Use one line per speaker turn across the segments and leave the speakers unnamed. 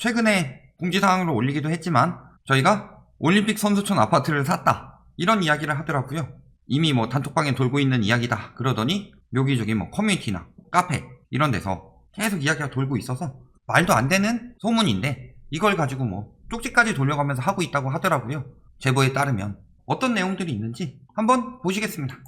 최근에 공지사항으로 올리기도 했지만 저희가 올림픽 선수촌 아파트를 샀다 이런 이야기를 하더라고요. 이미 뭐 단톡방에 돌고 있는 이야기다 그러더니 여기저기 뭐 커뮤니티나 카페 이런 데서 계속 이야기가 돌고 있어서 말도 안 되는 소문인데 이걸 가지고 뭐 쪽지까지 돌려가면서 하고 있다고 하더라고요. 제보에 따르면 어떤 내용들이 있는지 한번 보시겠습니다.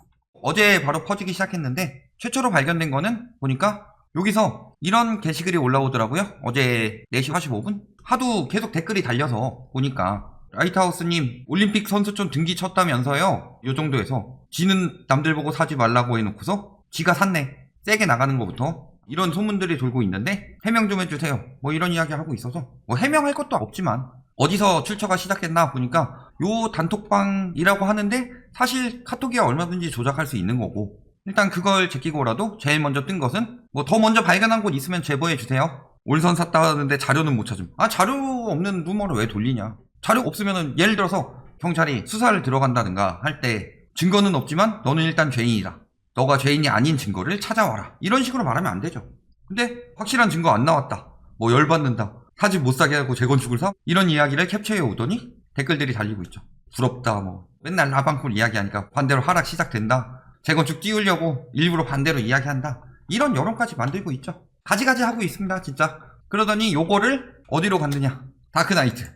어제 바로 퍼지기 시작했는데 최초로 발견된 거는 보니까 여기서 이런 게시글이 올라오더라고요. 어제 4시 45분? 하도 계속 댓글이 달려서 보니까 라이트하우스님 올림픽 선수촌 등기 쳤다면서요. 요 정도에서 지는 남들 보고 사지 말라고 해놓고서 지가 샀네. 세게 나가는 거부터 이런 소문들이 돌고 있는데 해명 좀 해주세요. 뭐 이런 이야기 하고 있어서 뭐 해명할 것도 없지만 어디서 출처가 시작했나 보니까 요 단톡방이라고 하는데 사실 카톡이야 얼마든지 조작할 수 있는 거고 일단 그걸 제끼고라도 제일 먼저 뜬 것은 뭐 더 먼저 발견한 곳 있으면 제보해 주세요. 올선 샀다 하는데 자료는 못 찾음. 아 자료 없는 루머를 왜 돌리냐. 자료 없으면은 예를 들어서 경찰이 수사를 들어간다든가 할 때 증거는 없지만 너는 일단 죄인이다. 너가 죄인이 아닌 증거를 찾아와라. 이런 식으로 말하면 안 되죠. 근데 확실한 증거 안 나왔다. 뭐 열받는다. 사집 못 사게 하고 재건축을 사? 이런 이야기를 캡처해 오더니 댓글들이 달리고 있죠. 부럽다 뭐 맨날 라방콜 이야기하니까 반대로 하락 시작된다. 재건축 띄우려고 일부러 반대로 이야기한다. 이런 여론까지 만들고 있죠. 가지가지 하고 있습니다 진짜. 그러더니 요거를 어디로 갔느냐. 다크나이트.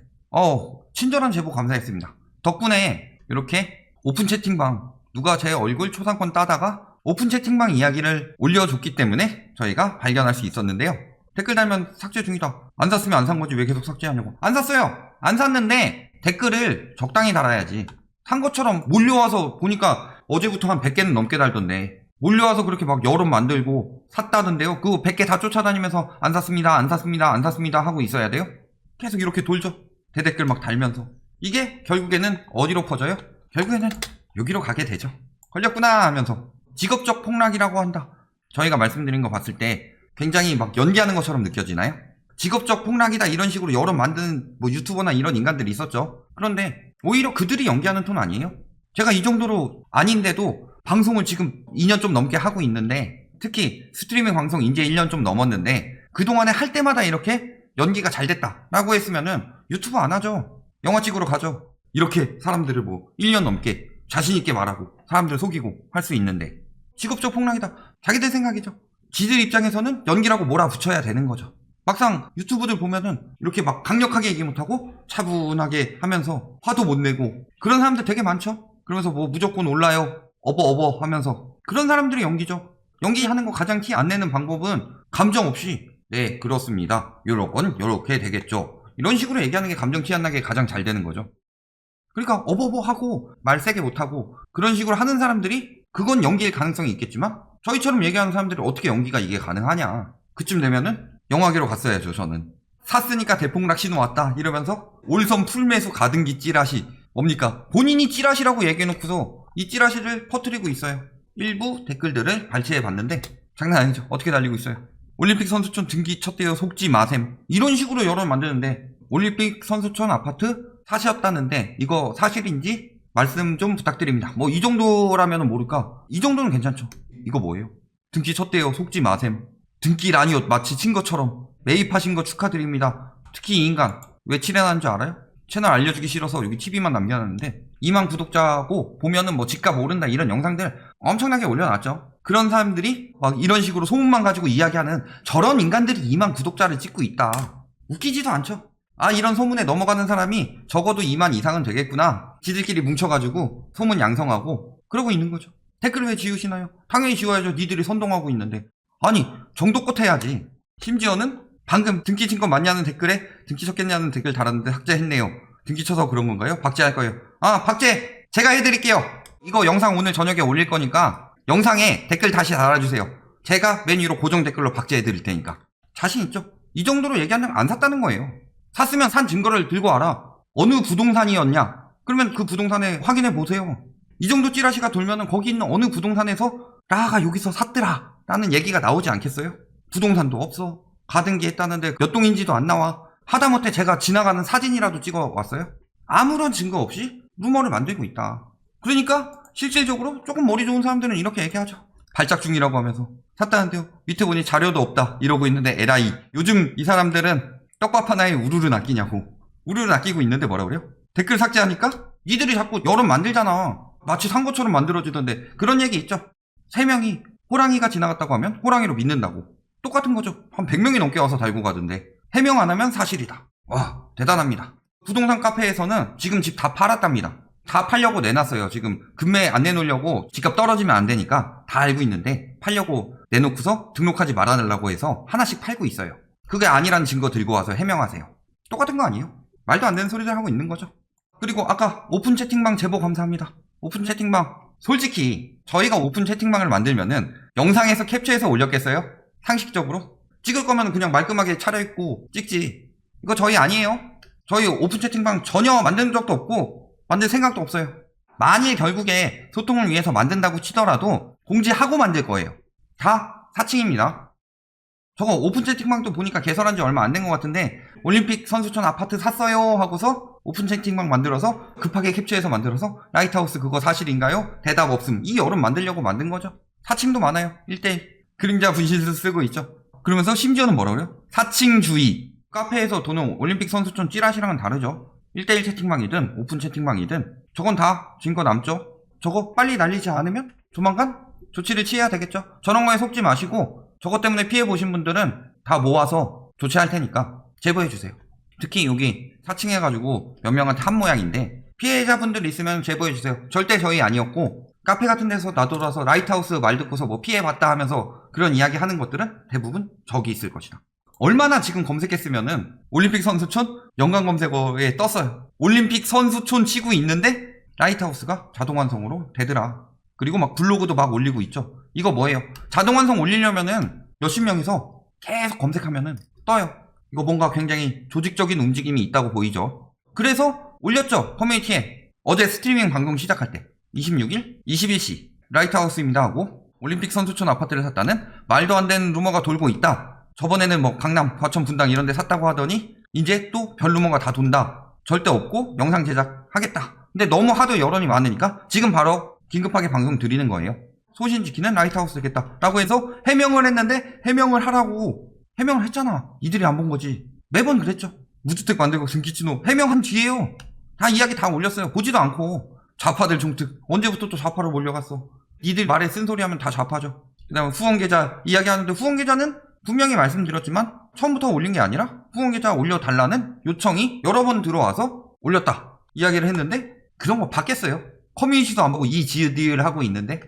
친절한 제보 감사했습니다. 덕분에 이렇게 오픈 채팅방 누가 제 얼굴 초상권 따다가 오픈 채팅방 이야기를 올려줬기 때문에 저희가 발견할 수 있었는데요. 댓글 달면 삭제 중이다. 안 샀으면 안 산 거지 왜 계속 삭제하냐고. 안 샀어요. 안 샀는데 댓글을 적당히 달아야지. 산 것처럼 몰려와서 보니까 어제부터 한 100개는 넘게 달던데 몰려와서 그렇게 막 여론 만들고 샀다던데요. 그거 100개 다 쫓아다니면서 안 샀습니다 안 샀습니다 안 샀습니다 하고 있어야 돼요? 계속 이렇게 돌죠. 대댓글 막 달면서. 이게 결국에는 어디로 퍼져요? 결국에는 여기로 가게 되죠. 걸렸구나 하면서 직업적 폭락이라고 한다. 저희가 말씀드린 거 봤을 때 굉장히 막 연기하는 것처럼 느껴지나요? 직업적 폭락이다 이런 식으로 여론 만드는 뭐 유튜버나 이런 인간들이 있었죠. 그런데 오히려 그들이 연기하는 톤 아니에요? 제가 이 정도로 아닌데도 방송을 지금 2년 좀 넘게 하고 있는데 특히 스트리밍 방송 이제 1년 좀 넘었는데 그동안에 할 때마다 이렇게 연기가 잘 됐다 라고 했으면은 유튜브 안 하죠. 영화 찍으러 가죠. 이렇게 사람들을 뭐 1년 넘게 자신있게 말하고 사람들 속이고 할 수 있는데 직업적 폭락이다. 자기들 생각이죠. 지들 입장에서는 연기라고 몰아붙여야 되는 거죠. 막상 유튜브들 보면은 이렇게 막 강력하게 얘기 못하고 차분하게 하면서 화도 못 내고 그런 사람들 되게 많죠. 그러면서 뭐 무조건 올라요 어버 하면서 그런 사람들이 연기죠. 연기하는 거 가장 티 안 내는 방법은 감정 없이 네 그렇습니다 요런 요렇게 되겠죠 이런 식으로 얘기하는 게 감정 티 안 나게 가장 잘 되는 거죠. 그러니까 어버버 하고 말 세게 못하고 그런 식으로 하는 사람들이 그건 연기일 가능성이 있겠지만 저희처럼 얘기하는 사람들이 어떻게 연기가 이게 가능하냐. 그쯤 되면은 영화계로 갔어야죠. 저는 샀으니까 대폭락 신호 왔다 이러면서 올선 풀매수 가등기 찌라시 뭡니까 본인이 찌라시라고 얘기해놓고서 이 찌라시를 퍼뜨리고 있어요. 일부 댓글들을 발췌해봤는데 장난 아니죠. 어떻게 달리고 있어요. 올림픽 선수촌 등기 쳤대요 속지 마셈 이런 식으로 여론 만드는데 올림픽 선수촌 아파트 사셨다는데 이거 사실인지 말씀 좀 부탁드립니다. 뭐 이 정도라면 모를까? 이 정도는 괜찮죠. 이거 뭐예요? 등기 쳤대요 속지 마셈. 등기라니요 마치 친 것처럼 매입하신 거 축하드립니다. 특히 이 인간 왜 칠해놨는 줄 알아요? 채널 알려주기 싫어서 여기 TV만 남겨놨는데 2만 구독자고 보면은 뭐 집값 오른다 이런 영상들 엄청나게 올려놨죠. 그런 사람들이 막 이런 식으로 소문만 가지고 이야기하는 저런 인간들이 2만 구독자를 찍고 있다. 웃기지도 않죠. 아 이런 소문에 넘어가는 사람이 적어도 2만 이상은 되겠구나. 지들끼리 뭉쳐가지고 소문 양성하고 그러고 있는 거죠. 댓글 왜 지우시나요? 당연히 지워야죠. 니들이 선동하고 있는데. 아니 정도껏 해야지. 심지어는 방금 등기 친 거 맞냐는 댓글에 등기 쳤겠냐는 댓글 달았는데 삭제했네요. 등기 쳐서 그런 건가요? 박제할 거예요. 아 박제 제가 해드릴게요. 이거 영상 오늘 저녁에 올릴 거니까 영상에 댓글 다시 달아주세요. 제가 맨 위로 고정 댓글로 박제해드릴 테니까. 자신 있죠? 이 정도로 얘기하면 안 샀다는 거예요. 샀으면 산 증거를 들고 와라. 어느 부동산이었냐? 그러면 그 부동산에 확인해 보세요. 이 정도 찌라시가 돌면은 거기 있는 어느 부동산에서 라가 여기서 샀더라 라는 얘기가 나오지 않겠어요? 부동산도 없어. 가등기 했다는데 몇 동인지도 안 나와. 하다못해 제가 지나가는 사진이라도 찍어 왔어요? 아무런 증거 없이 루머를 만들고 있다. 그러니까 실질적으로 조금 머리 좋은 사람들은 이렇게 얘기하죠. 발작 중이라고 하면서 샀다는데요. 밑에 보니 자료도 없다 이러고 있는데 에라이. 요즘 이 사람들은 떡밥 하나에 우르르 낚이냐고. 우르르 낚이고 있는데 뭐라 그래요? 댓글 삭제하니까 니들이 자꾸 여론 만들잖아. 마치 산 것처럼 만들어지던데. 그런 얘기 있죠. 3명이 호랑이가 지나갔다고 하면 호랑이로 믿는다고. 똑같은 거죠. 한 100명이 넘게 와서 달고 가던데. 해명 안 하면 사실이다. 와, 대단합니다. 부동산 카페에서는 지금 집 다 팔았답니다. 다 팔려고 내놨어요. 지금 금매 안 내놓으려고 집값 떨어지면 안 되니까 다 알고 있는데 팔려고 내놓고서 등록하지 말아달라고 해서 하나씩 팔고 있어요. 그게 아니란 증거 들고 와서 해명하세요. 똑같은 거 아니에요? 말도 안 되는 소리를 하고 있는 거죠. 그리고 아까 오픈 채팅방 제보 감사합니다. 오픈 채팅방 솔직히 저희가 오픈 채팅방을 만들면은 영상에서 캡처해서 올렸겠어요? 상식적으로? 찍을 거면 그냥 말끔하게 차려입고 찍지. 이거 저희 아니에요. 저희 오픈 채팅방 전혀 만든 적도 없고 만들 생각도 없어요. 만일 결국에 소통을 위해서 만든다고 치더라도 공지하고 만들 거예요. 다 사칭입니다. 저거 오픈 채팅방도 보니까 개설한 지 얼마 안 된 것 같은데 올림픽 선수촌 아파트 샀어요 하고서 오픈 채팅방 만들어서 급하게 캡처해서 만들어서 라이트하우스 그거 사실인가요? 대답 없음. 이 여론 만들려고 만든 거죠. 사칭도 많아요. 1대1 그림자 분실수 쓰고 있죠. 그러면서 심지어는 뭐라 그래요? 사칭주의. 카페에서 도는 올림픽 선수촌 찌라시랑은 다르죠. 1대1 채팅방이든 오픈 채팅방이든 저건 다 증거 남죠. 저거 빨리 날리지 않으면 조만간 조치를 취해야 되겠죠. 저런 거에 속지 마시고 저것 때문에 피해 보신 분들은 다 모아서 조치할 테니까 제보해주세요. 특히 여기 사칭해가지고 몇 명한테 한 모양인데 피해자분들 있으면 제보해주세요. 절대 저희 아니었고 카페 같은 데서 나돌아서 라이트하우스 말 듣고서 뭐 피해봤다 하면서 그런 이야기 하는 것들은 대부분 저기 있을 것이다. 얼마나 지금 검색했으면은 올림픽 선수촌 연관 검색어에 떴어요. 올림픽 선수촌 치고 있는데 라이트하우스가 자동완성으로 되더라. 그리고 막 블로그도 막 올리고 있죠. 이거 뭐예요? 자동완성 올리려면은 몇십 명이서 계속 검색하면은 떠요. 이거 뭔가 굉장히 조직적인 움직임이 있다고 보이죠. 그래서 올렸죠. 커뮤니티에. 어제 스트리밍 방송 시작할 때 26일 21시 라이트하우스입니다 하고 올림픽 선수촌 아파트를 샀다는 말도 안 되는 루머가 돌고 있다. 저번에는 뭐 강남, 과천, 분당 이런 데 샀다고 하더니 이제 또 별 루머가 다 돈다. 절대 없고 영상 제작하겠다. 근데 너무 하도 여론이 많으니까 지금 바로 긴급하게 방송 드리는 거예요. 소신 지키는 라이트하우스겠다 라고 해서 해명을 했는데 해명을 하라고 해명을 했잖아. 이들이 안 본 거지. 매번 그랬죠. 무주택 만들고 등기치노 해명한 뒤에요. 다 이야기 다 올렸어요. 보지도 않고. 좌파들 종특 언제부터 또 좌파로 몰려갔어. 니들 말에 쓴소리하면 다 좌파죠. 그 다음에 후원계좌 이야기하는데 후원계좌는 분명히 말씀드렸지만 처음부터 올린 게 아니라 후원계좌 올려달라는 요청이 여러 번 들어와서 올렸다 이야기를 했는데 그런 거 받겠어요? 커뮤니티도 안 보고 이 지으디을 하고 있는데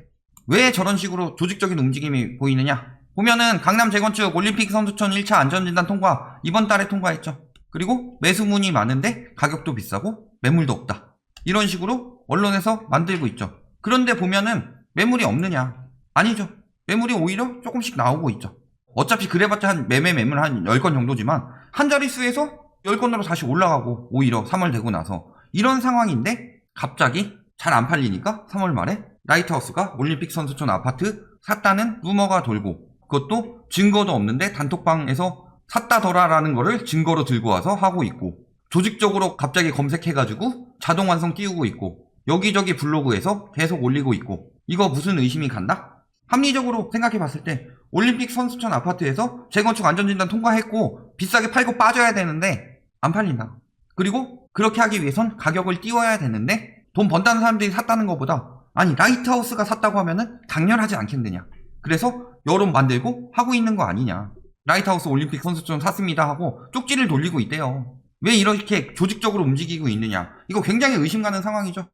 왜 저런 식으로 조직적인 움직임이 보이느냐. 보면은 강남 재건축 올림픽 선수촌 1차 안전진단 통과 이번 달에 통과했죠. 그리고 매수문이 많은데 가격도 비싸고 매물도 없다. 이런 식으로 언론에서 만들고 있죠. 그런데 보면은 매물이 없느냐. 아니죠. 매물이 오히려 조금씩 나오고 있죠. 어차피 그래봤자 한 매물 한 10건 정도지만 한 자릿수에서 10건으로 다시 올라가고 오히려 3월 되고 나서 이런 상황인데 갑자기 잘 안 팔리니까 3월 말에 라이트하우스가 올림픽 선수촌 아파트 샀다는 루머가 돌고 그것도 증거도 없는데 단톡방에서 샀다더라라는 거를 증거로 들고 와서 하고 있고 조직적으로 갑자기 검색해가지고 자동 완성 띄우고 있고 여기저기 블로그에서 계속 올리고 있고 이거 무슨 의심이 간다? 합리적으로 생각해봤을 때 올림픽 선수촌 아파트에서 재건축 안전진단 통과했고 비싸게 팔고 빠져야 되는데 안 팔린다. 그리고 그렇게 하기 위해선 가격을 띄워야 되는데 돈 번다는 사람들이 샀다는 것보다 아니 라이트하우스가 샀다고 하면은 당연하지 않겠느냐. 그래서 여론 만들고 하고 있는 거 아니냐. 라이트하우스 올림픽 선수촌 샀습니다 하고 쪽지를 돌리고 있대요. 왜 이렇게 조직적으로 움직이고 있느냐. 이거 굉장히 의심 가는 상황이죠.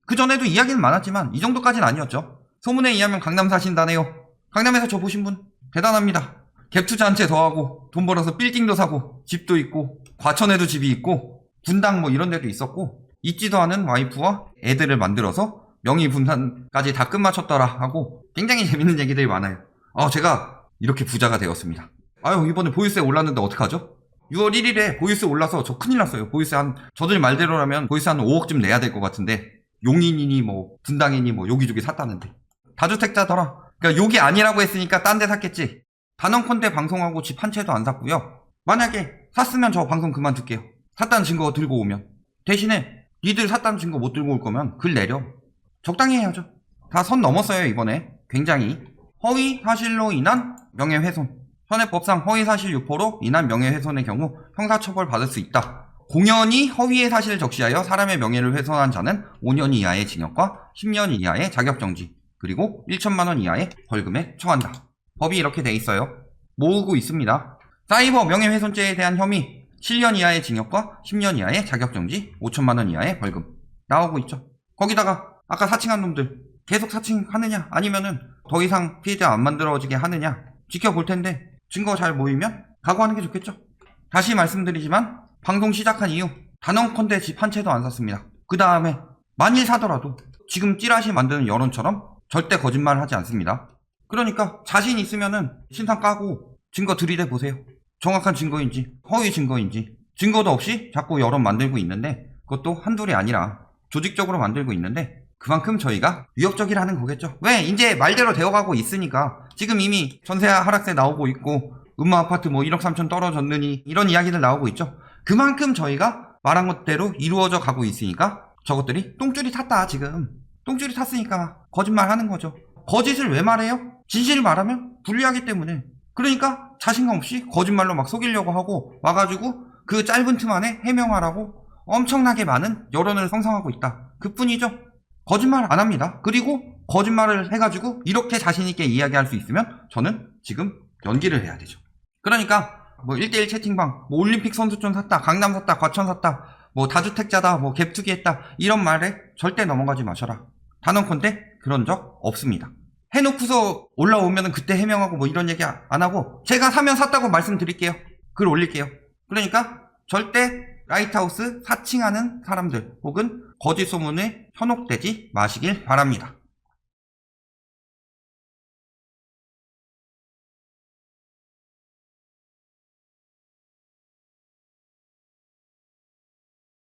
그전에도 이야기는 많았지만 이 정도까지는 아니었죠. 소문에 의하면 강남 사신다네요. 강남에서 저 보신 분 대단합니다. 갭 투자 한 채 더 하고 돈 벌어서 빌딩도 사고 집도 있고 과천에도 집이 있고 분당 뭐 이런 데도 있었고 있지도 않은 와이프와 애들을 만들어서 명의분산까지 다 끝마쳤더라 하고 굉장히 재밌는 얘기들이 많아요. 제가 이렇게 부자가 되었습니다. 아유 이번에 보유세 올랐는데 어떡하죠? 6월 1일에 보유세 올라서 저 큰일 났어요. 보유세 저들 말대로라면 보유세 한 5억쯤 내야 될 것 같은데 용인이니 뭐 분당이니 뭐 여기저기 샀다는데 다주택자더라. 그러니까 욕이 아니라고 했으니까 딴 데 샀겠지. 단언컨대 방송하고 집 한 채도 안 샀고요. 만약에 샀으면 저 방송 그만둘게요. 샀다는 증거 들고 오면. 대신에 니들 샀다는 증거 못 들고 올 거면 글 내려. 적당히 해야죠. 다 선 넘었어요 이번에. 굉장히 허위 사실로 인한 명예훼손. 현행 법상 허위사실 유포로 인한 명예훼손의 경우 형사처벌 받을 수 있다. 공연히 허위의 사실을 적시하여 사람의 명예를 훼손한 자는 5년 이하의 징역과 10년 이하의 자격정지, 그리고 1천만원 이하의 벌금에 처한다. 법이 이렇게 돼 있어요. 모으고 있습니다. 사이버 명예훼손죄에 대한 혐의 7년 이하의 징역과 10년 이하의 자격정지, 5천만원 이하의 벌금 나오고 있죠. 거기다가 아까 사칭한 놈들 계속 사칭하느냐 아니면은 더 이상 피해자 안 만들어지게 하느냐 지켜볼 텐데 증거 잘 모이면 각오하는 게 좋겠죠. 다시 말씀드리지만 방송 시작한 이후 단언컨대 집 한 채도 안 샀습니다. 그 다음에 만일 사더라도 지금 찌라시 만드는 여론처럼 절대 거짓말을 하지 않습니다. 그러니까 자신 있으면은 신상 까고 증거 들이대 보세요. 정확한 증거인지 허위 증거인지. 증거도 없이 자꾸 여론 만들고 있는데 그것도 한둘이 아니라 조직적으로 만들고 있는데 그만큼 저희가 위협적이라는 거겠죠. 왜? 이제 말대로 되어가고 있으니까. 지금 이미 전세 하락세 나오고 있고 음마 아파트 뭐 1억 3천 떨어졌느니 이런 이야기들 나오고 있죠. 그만큼 저희가 말한 것대로 이루어져 가고 있으니까 저것들이 똥줄이 탔다. 지금 똥줄이 탔으니까 거짓말 하는 거죠. 거짓을 왜 말해요? 진실을 말하면 불리하기 때문에. 그러니까 자신감 없이 거짓말로 막 속이려고 하고 와가지고 그 짧은 틈 안에 해명하라고 엄청나게 많은 여론을 형성하고 있다. 그뿐이죠. 거짓말 안 합니다. 그리고 거짓말을 해가지고 이렇게 자신있게 이야기할 수 있으면 저는 지금 연기를 해야 되죠. 그러니까 뭐 1대1 채팅방, 뭐 올림픽 선수촌 샀다, 강남 샀다, 과천 샀다, 뭐 다주택자다, 뭐 갭투기 했다 이런 말에 절대 넘어가지 마셔라. 단언컨대 그런 적 없습니다. 해놓고서 올라오면 그때 해명하고 뭐 이런 얘기 안 하고 제가 사면 샀다고 말씀드릴게요. 글 올릴게요. 그러니까 절대 라이트하우스 사칭하는 사람들 혹은 거짓 소문에 현혹되지 마시길 바랍니다.